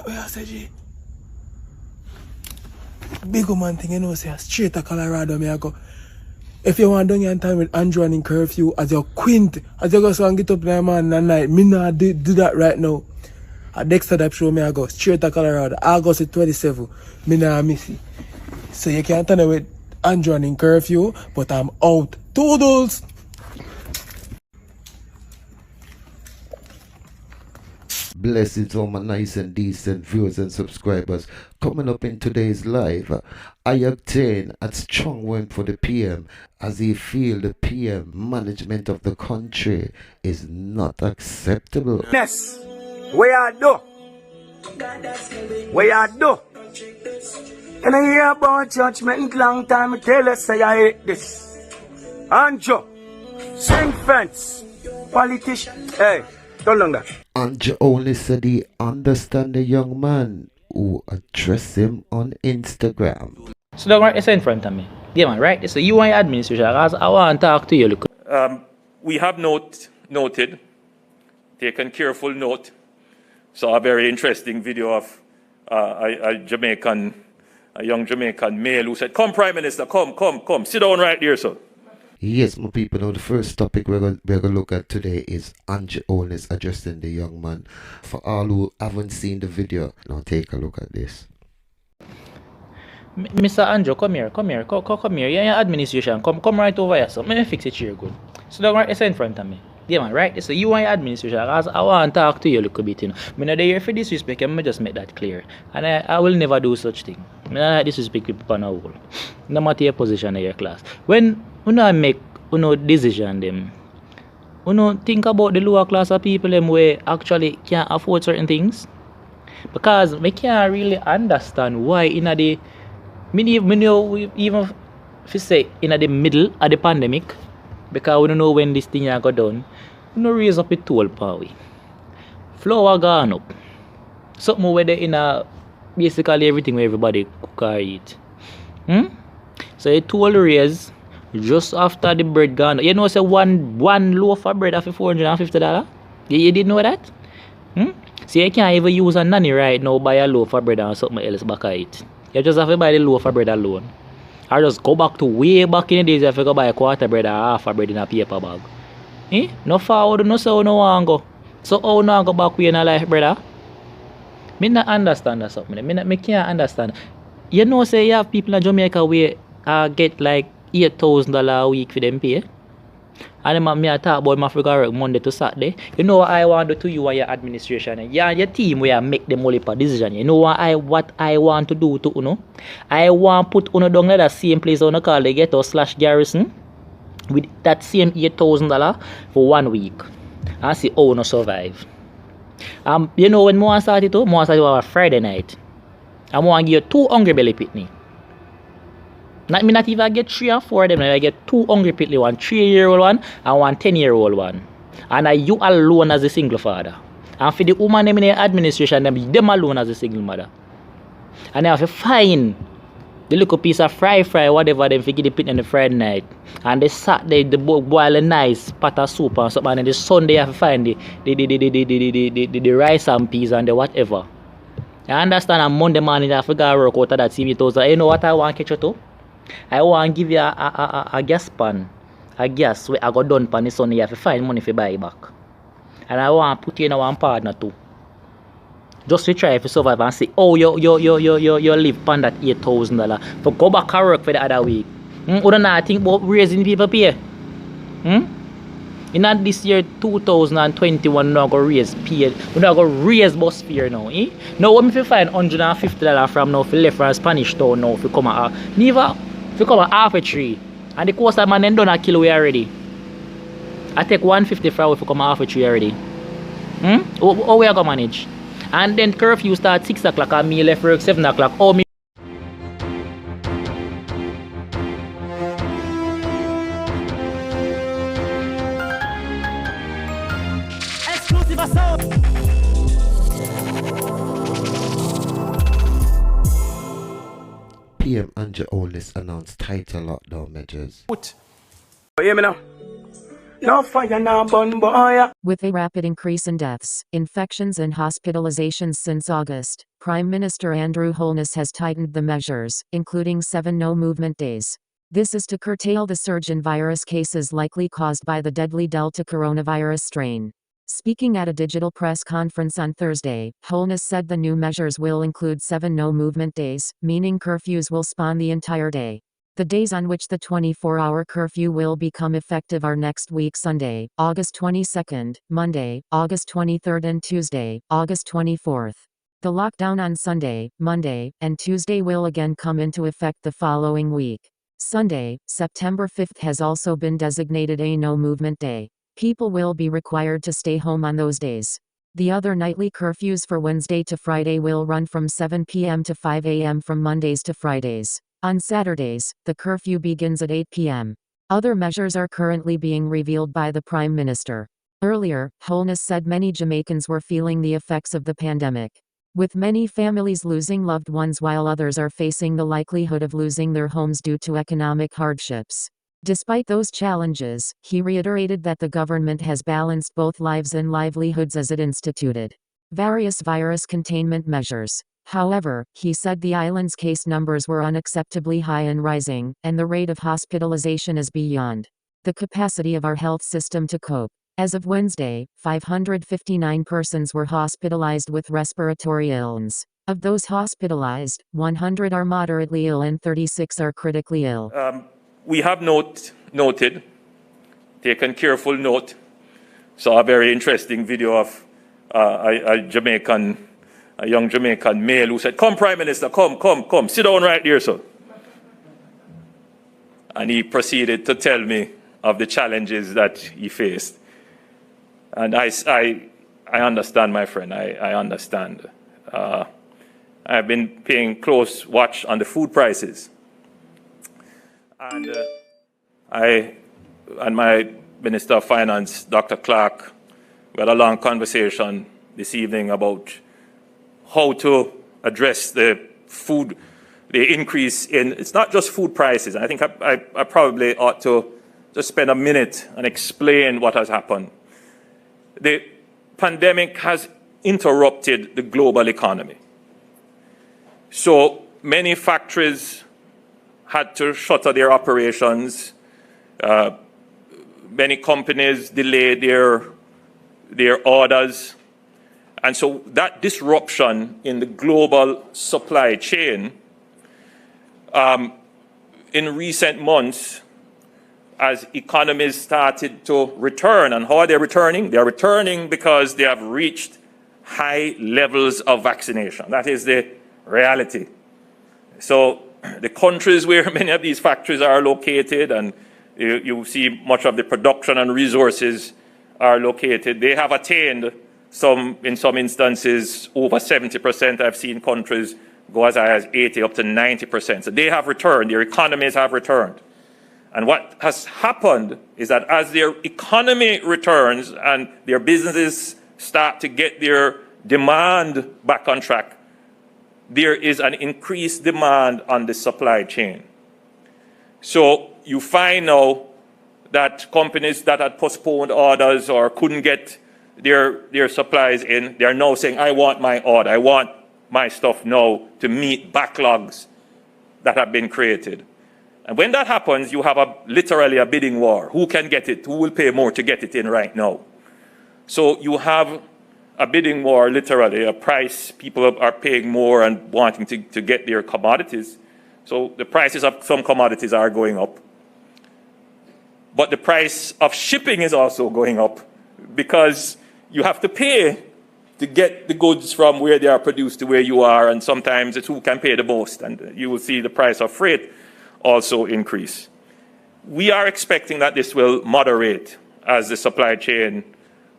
Where I say, G? Big man thing, you know, say straight to Colorado, me I go. If you want down here time with Andrew and in curfew, as your quint, as you go so and get up there, man, at night, me not do that right now. At Dexter that show, me I go straight to Colorado, August 27, me not miss it. So you can't turn with Andrew and in curfew, but I'm out. Toodles! Blessings all my nice and decent viewers and subscribers. Coming up in today's live, I-Octane at strong word for the PM as he feel the PM management of the country is not acceptable. Yes, where I do? Where I do? And I hear about judgment long time, I tell us say I hate this. Andrew, same fence, politician, hey. Andrew only said he understand the young man who addressed him on Instagram. So don't worry, it's in front of me. Yeah man, right? So you want your administration, because I want to talk to you. Look. We have noted, taken careful note, saw a very interesting video of a young Jamaican male who said, "Come Prime Minister, come, sit down right there, sir." Yes, my people, now the first topic we're going to look at today is Andrew Holness addressing the young man. For all who haven't seen the video, now take a look at this. Mr. Andrew, come here. Come here. You're in administration. Come right over here, so let me fix it here good. So don't worry, it's in front of me. Yeah man, right? So you want your administration, because I want to talk to you a little bit, you know. I'm not here for disrespect, I'm just make that clear. And I will never do such thing. I'm not like disrespect people on a whole. No matter your position in your class. When I make decision them, think about the lower class of people them where actually can't afford certain things. Because we can't really understand why in the even if you say in the middle of the pandemic, because we don't know when this thing go down, we don't raise up a toll power. Flour gone up. Something where they in basically everything where everybody cook or eat. So a toll raise just after the bread gone. You know, say one loaf of bread for $450. You didn't know that? So you can't even use a nanny right now buy a loaf of bread and something else back at it. You just have to buy the loaf of bread alone. Or just go back to way back in the days if you go buy a quarter bread or half a bread in a paper bag. No forward, no so no want go. So how now go back way in a life, brother? Me not understand that something. Me can't understand. You know, say you have people in Jamaica where get like $8,000 a week for them pay. And then I talk about my figure work Monday to Saturday. You know what I want to do to you and your administration. You and your team where I make them all a decision. You know what I want to do to you. I want to put on down that same place on the call the ghetto/garrison with that same $8,000 for 1 week. And see how no survive. You know when I started on a Friday night. I want to give you 2 hungry belly pitney. Not even I get 3 or 4 of them. I get 2 hungry pitney, one 3-year-old one and one 10-year-old one. And you alone as a single father. And for the woman in the administration, them alone as a single mother. And I have to find the little piece of fry, whatever them for give the pitney on the Friday night. And the Saturday, the boil a nice pot of soup and something. And then the Sunday, I have to find the rice and peas and the whatever. I understand on Monday morning, I have to go work out of that $70,000. You know what I want to catch you to? I want to give you a gas pan, a gas where I got done pan the Sunday. You have to find money to buy it back. And I want to put you in one partner too. Just to try to survive and say, oh, you live pan that $8,000. But go back and work for the other week. You don't know think about raising people pay. In this year 2021, we're not going to raise pay. We're not going to raise bus fare now. Now, when we find $150 from now, if you left from Spanish Town now, if you come at half a tree, and the cost of man then done a kilo already. I take $150 for if you come at half a tree already. How we are going to manage? And then curfew start 6 o'clock and me left work 7 o'clock. Oh, me. PM Andrew Holness announced tighter lockdown measures. Hear me now? No fire, no bun, boy. With a rapid increase in deaths, infections and hospitalizations since August, Prime Minister Andrew Holness has tightened the measures, including 7 no-movement days. This is to curtail the surge in virus cases likely caused by the deadly Delta coronavirus strain. Speaking at a digital press conference on Thursday, Holness said the new measures will include 7 no-movement days, meaning curfews will span the entire day. The days on which the 24-hour curfew will become effective are next week Sunday, August 22nd, Monday, August 23rd and Tuesday, August 24th. The lockdown on Sunday, Monday, and Tuesday will again come into effect the following week. Sunday, September 5th has also been designated a no-movement day. People will be required to stay home on those days. The other nightly curfews for Wednesday to Friday will run from 7 p.m. to 5 a.m. from Mondays to Fridays. On Saturdays, the curfew begins at 8 p.m. Other measures are currently being revealed by the Prime Minister. Earlier, Holness said many Jamaicans were feeling the effects of the pandemic, with many families losing loved ones while others are facing the likelihood of losing their homes due to economic hardships. Despite those challenges, he reiterated that the government has balanced both lives and livelihoods as it instituted various virus containment measures. However, he said the island's case numbers were unacceptably high and rising, and the rate of hospitalization is beyond the capacity of our health system to cope. As of Wednesday, 559 persons were hospitalized with respiratory illness. Of those hospitalized, 100 are moderately ill and 36 are critically ill. We have noted, taken careful note, saw a very interesting video of a young Jamaican male who said, "Come, Prime Minister, come, sit down right there, sir." And he proceeded to tell me of the challenges that he faced. And I understand, my friend, I understand. I've been paying close watch on the food prices. And I and my Minister of Finance, Dr. Clark, we had a long conversation this evening about how to address the increase in, it's not just food prices. I think I probably ought to just spend a minute and explain what has happened. The pandemic has interrupted the global economy. So many factories had to shutter their operations. Many companies delayed their orders. And so that disruption in the global supply chain in recent months, as economies started to return, and how are they returning? They are returning because they have reached high levels of vaccination. That is the reality. So the countries where many of these factories are located, and you see much of the production and resources are located, they have attained in some instances, over 70%. I've seen countries go as high as 80, up to 90%. So they have returned, their economies have returned. And what has happened is that as their economy returns and their businesses start to get their demand back on track, there is an increased demand on the supply chain. So you find now that companies that had postponed orders or couldn't get their supplies in, they're now saying, "I want my order, I want my stuff now," to meet backlogs that have been created. And when that happens, you have literally a bidding war. Who can get it? Who will pay more to get it in right now? So you have a bidding war, literally, a price. People are paying more and wanting to get their commodities. So the prices of some commodities are going up. But the price of shipping is also going up, because you have to pay to get the goods from where they are produced to where you are, and sometimes it's who can pay the most, and you will see the price of freight also increase. We are expecting that this will moderate as the supply chain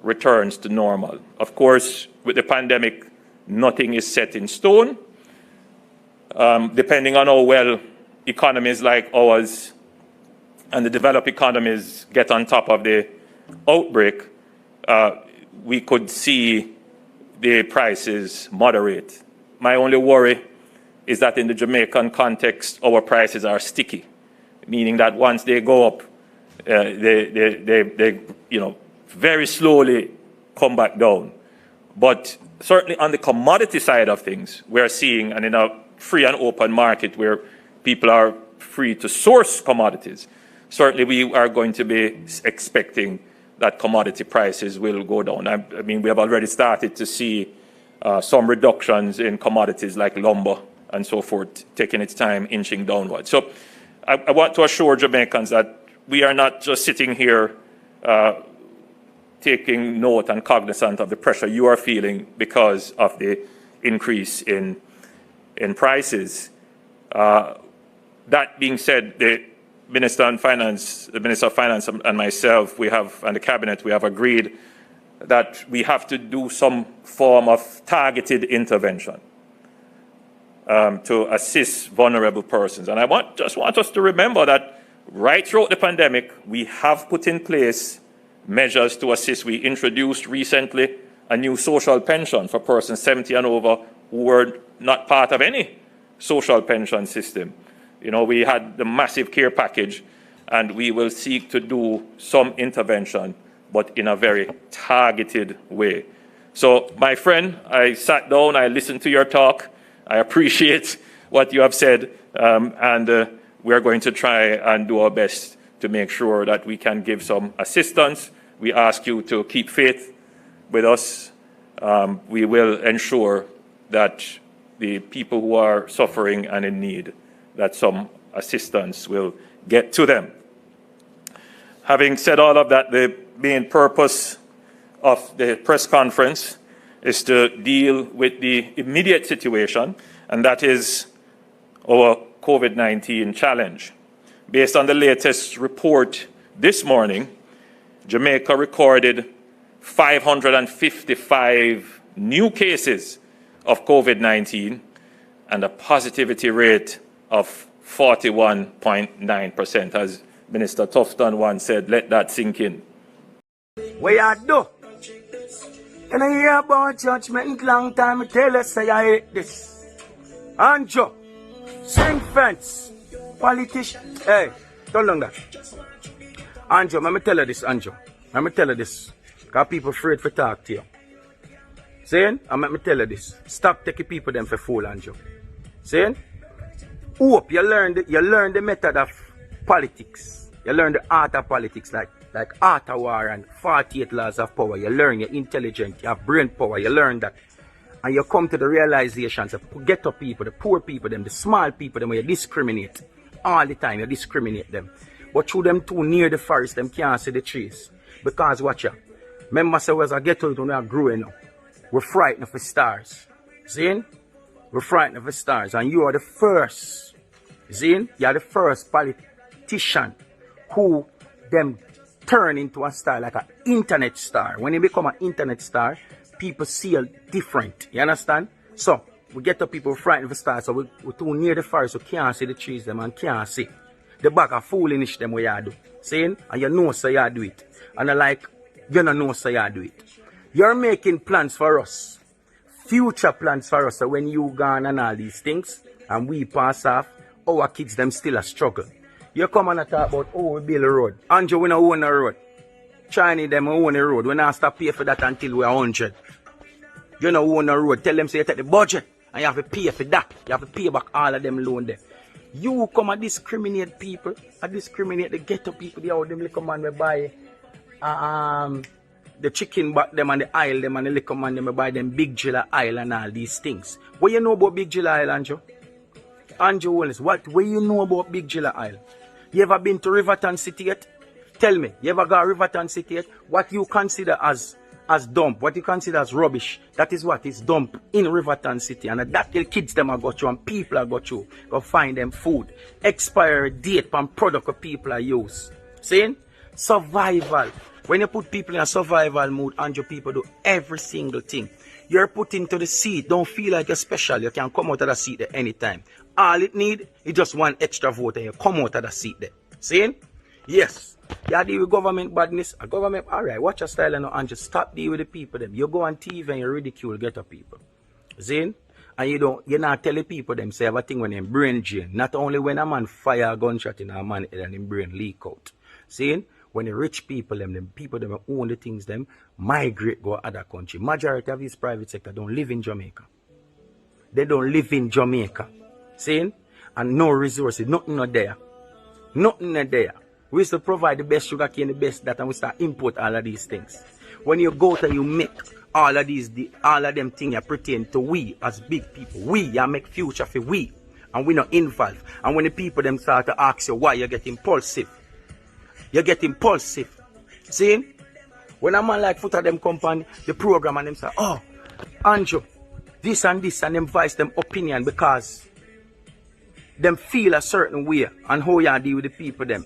returns to normal. Of course, with the pandemic, nothing is set in stone. Depending on how well economies like ours and the developed economies get on top of the outbreak, we could see the prices moderate. My only worry is that in the Jamaican context, our prices are sticky, meaning that once they go up, they very slowly come back down. But certainly on the commodity side of things, we're seeing, and in a free and open market where people are free to source commodities, certainly we are going to be expecting that commodity prices will go down. I mean, we have already started to see some reductions in commodities like lumber and so forth, taking its time inching downward. So I want to assure Jamaicans that we are not just sitting here taking note and cognizant of the pressure you are feeling because of the increase in prices. That being said, the Minister of Finance and myself, and the Cabinet, we have agreed that we have to do some form of targeted intervention to assist vulnerable persons. And I just want us to remember that right throughout the pandemic, we have put in place measures to assist. We introduced recently a new social pension for persons 70 and over who were not part of any social pension system. We had the massive care package, and we will seek to do some intervention, but in a very targeted way. So, my friend, I sat down, I listened to your talk. I appreciate what you have said, and we are going to try and do our best to make sure that we can give some assistance. We ask you to keep faith with us. We will ensure that the people who are suffering and in need, that some assistance will get to them. Having said all of that, the main purpose of the press conference is to deal with the immediate situation, and that is our COVID-19 challenge. Based on the latest report this morning, Jamaica recorded 555 new cases of COVID-19 and a positivity rate of 41.9%. As Minister Tufton once said, let that sink in. What you do? Can I hear about judgment long time? Tell us say I hate this. Andrew, sing fence, politician. Hey, don't long that. Andrew, let me tell you this, Andrew. Let me tell you this. Because people afraid to talk to you. Saying? And let me tell you this. Stop taking people them for fool, Andrew. Saying? Hope you learn the method of politics. You learn the art of politics, like art of war and 48 laws of power. You learn, you're intelligent, you have brain power, you learn that. And you come to the realizations of ghetto people, the poor people, them, the small people, them, where you discriminate. All the time, you discriminate them. But through them too near the forest, them can't see the trees. Because watch ya. Remember, so as I get to it when we are growing up, we're frightened of the stars. See? We're frightened of the stars. And you are the first. See? You are the first politician who them turn into a star, like an internet star. When you become an internet star, people see you different. You understand? So, we get the people frightened of the stars, so we're too near the forest, so can't see the trees them and can't see. The bag of foolishness them what you do. Saying? And you know so you do it. And I like, you don't know so you do it. You're making plans for us. Future plans for us. So when you gone and all these things, and we pass off, our kids them still a struggle. You come and talk about, oh, we build a road. Andrew, we don't own a road. Chinese them own a road. We don't stop pay for that until we're 100. You don't own a road. Tell them say you take the budget and you have to pay for that. You have to pay back all of them loan there. You come and discriminate people, and discriminate the ghetto people. They how them little man will buy the chicken back them and the aisle them and the little man them will buy them Big Jilla aisle and all these things. What you know about Big Jilla aisle, Andrew? Andrew Holness, what you know about Big Jilla aisle? You ever been to Riverton City yet? Tell me, you ever got Riverton City yet? What you consider as dump, what you consider as rubbish, that is what is dump in Riverton City. And that the kids them have got you and people have got you. Go find them food. Expiry date and product of people are use. Saying? Survival. When you put people in a survival mood, and your people do every single thing. You're put into the seat. Don't feel like you're special. You can come out of the seat at any time. All it need is just one extra vote and you come out of the seat there. Saying? Yes. You deal with government badness. A government, alright, watch your style and just stop dealing with the people them. You go on TV and you ridicule ghetto people. Saying? And you're not telling people them say everything when them brain drain. Not only when a man fire a gunshot in a man head and him brain leak out. Seeing? When the rich people, them people them own the things, them migrate go other country. Majority of this private sector don't live in Jamaica. They don't live in Jamaica. Seeing? And no resources, nothing not there. Nothing not there. We used to provide the best sugar cane, the best that, and we start import all of these things. When you go to you make all of them things that pertain to we as big people. We, you make future for we. And we not involved. And when the people them start to ask you why, you get impulsive. You get impulsive. See? When a man like foot of them company, the program and them say, oh, Andrew, this and them voice them opinion because them feel a certain way and how you deal with the people them.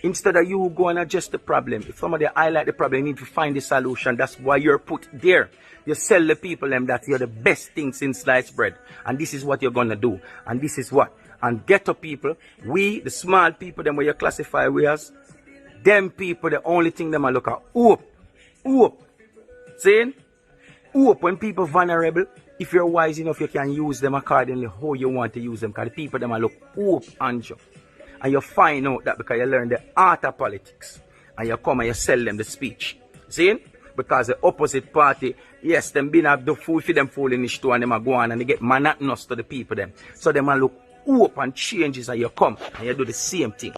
Instead of you go and adjust the problem, if somebody highlight the problem, you need to find the solution. That's why you're put there. You sell the people them that you're the best thing since sliced bread. And this is what you're gonna do. And this is what. And ghetto people, we, the small people, them where you classify we as, them people, the only thing them I look at, hope. Hope. Saying? Hope. When people vulnerable, if you're wise enough, you can use them accordingly how you want to use them. Because the people them I look hope, Andrew. And you find out that because you learn the art of politics. And you come and you sell them the speech. See? Because the opposite party, yes, them been have the fool for them fooling this too, and them are go on and they get monotonous to the people them. So them a look hope and changes and you come and you do the same thing.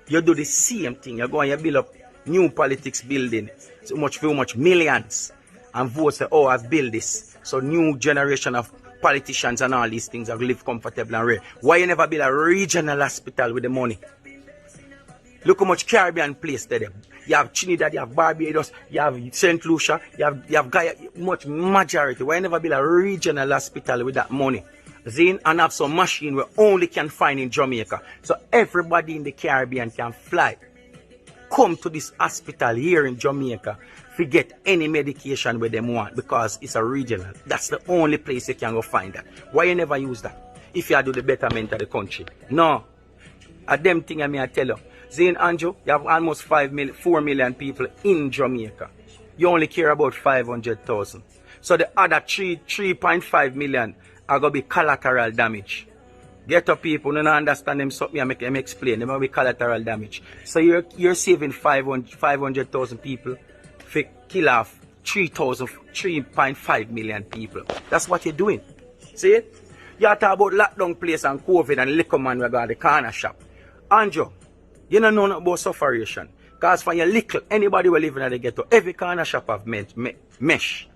You do the same thing. You go and you build up new politics building. So much millions. And vote say, oh, I've built this. So new generation of politicians and all these things have live comfortable and rare. Why you never build a regional hospital with the money? Look how much Caribbean place there. You have Trinidad, you have Barbados, you have St. Lucia, you have Gaia, much majority. Why you never build a regional hospital with that money? Zine, and have some machine we only can find in Jamaica. So everybody in the Caribbean can fly. Come to this hospital here in Jamaica to get any medication where they want because it's a regional. That's the only place you can go find that. Why you never use that? If you do the betterment of the country. No. A them thing I tell you. Zane Andrew, you have almost 4 million people in Jamaica. You only care about 500,000. So the other 3.5 million are going to be collateral damage. Ghetto people don't understand them something. I make them explain. Them will be collateral damage. So you're saving 500,000 people for kill off 3.5 million people. That's what you're doing. See it? You talk about lockdown place and COVID and liquor man we got the corner shop. Andrew, you don't know about sufferation. Because for your little, anybody will live in the ghetto, every corner shop have mesh.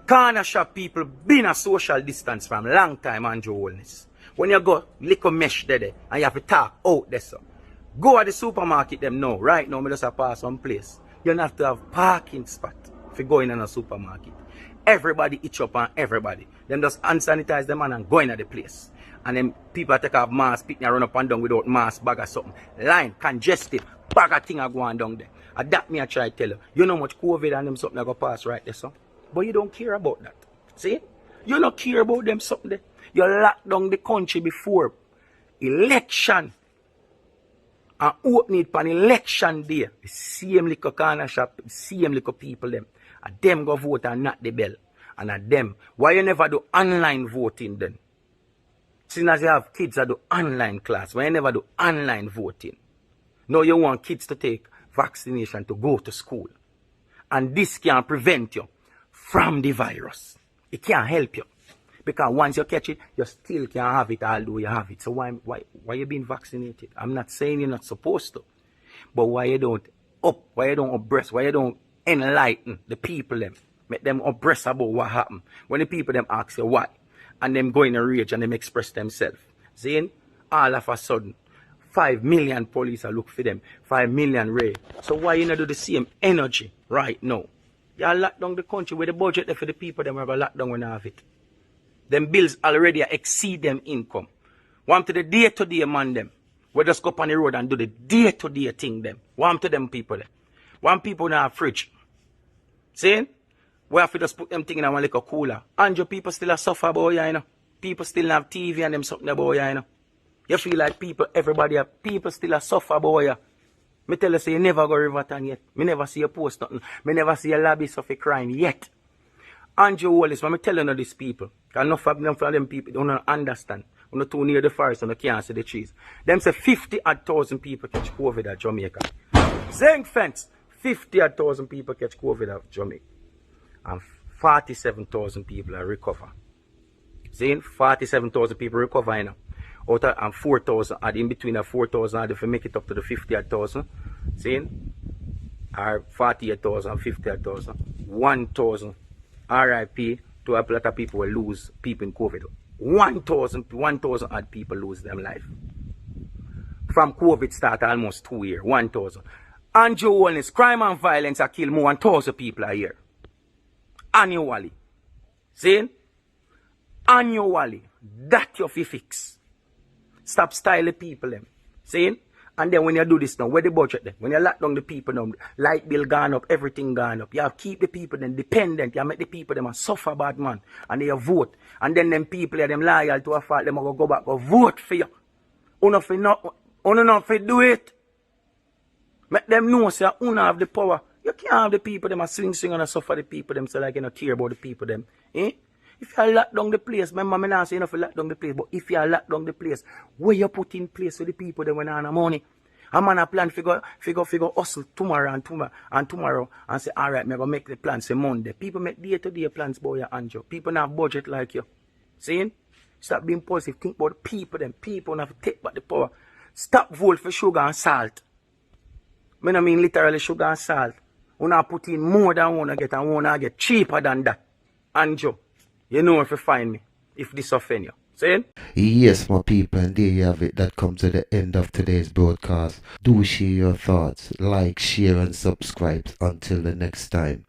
Corner shop people been a social distance from long time, Andrew Holness. When you go, liquor mesh there and you have to talk out there, so. Go at the supermarket them now. Right now, I just have to pass one place. You don't have to have parking spot if you go in a supermarket. Everybody itch up on everybody. Them just hand sanitize them and go in at the place. And then people take off mask, pick and run up and down without mask, bag or something. Line, congested, bag of thing are going down there. And that me I try to tell you. You know much COVID and them something that go pass right there, so. But you don't care about that. See? You don't care about them something there. You lock down the country before election. And open it on election day. The same little corner shop, the same little people them. And them go vote and not the bell. And at them. Why you never do online voting then? Since as you have kids that do online class, why you never do online voting? Now you want kids to take vaccination to go to school. And this can prevent you from the virus. It can't help you. Because once you catch it, you still can't have it although you have it. So why you being vaccinated? I'm not saying you're not supposed to. But why you don't abreast, why you don't enlighten the people them? Make them abreast about what happened. When the people them ask you why. And them go in a rage and them express themselves. Seeing? All of a sudden, 5 million police are look for them. 5 million raid. So why you not do the same energy right now? You lock down the country with the budget there for the people them have a lockdown when they have it. Them bills already exceed them income. Want to the day-to-day man them. We just go up on the road and do the day-to-day thing them. Want to them people there. Want people in a fridge. See? We have to just put them thing in one little cooler. And your people still suffer about you, you know. People still have TV and them something about you, you know. You feel like people still suffer about you. Me tell you, say you never go Riverton yet. Me never see you post nothing. Me never see a lobbyist of a crime yet. Andrew Holness, when I tell you these people, because enough of them people don't understand. When you're too near the forest and you can't see the trees. Them say 50,000 people catch COVID at Jamaica. Zinc fence. 50,000 people catch COVID of Jamaica. And 47,000 people are recover. See, 47,000 people recover now. Out of, and 4,000, and in between the 4,000, if you make it up to the 50,000, see, or 48,000 and 50,000, 1,000 RIP to a lot of people will lose people in COVID. 1,000 odd people lose their life. From COVID start almost 2 years, 1,000. Andrew Holness, crime and violence are kill more than 1,000 people a year. Annually. See? Annually. That you fi fix. Stop styling people them. See? And then when you do this now, where the budget then? When you lock down the people now, light bill gone up, everything gone up. You have to keep the people then dependent. You make the people them suffer bad man. And they vote. And then them people them loyal to a fault, them go back go vote for you. Uno not fi do it. Make them know say uno have the power. You can't have the people them swing and suffer the people them so like you don't care about the people them. Eh? If you lock down the place, remember me not saying if you lock down the place, but if you lock down the place, where you put in place for the people that when have money, a man a plan figure hustle tomorrow and say, alright, me go make the plan say Monday. People make day-to-day plans about your Andrew. People not budget like you. See? Stop being positive. Think about the people them. People have to take back the power. Stop vote for sugar and salt. I mean literally sugar and salt. You not put in more than one get and one get cheaper than that. Andrew. You know if you find me, if this offend you. See? Yes, my people, and there you have it. That comes to the end of today's broadcast. Do share your thoughts, like, share, and subscribe. Until the next time.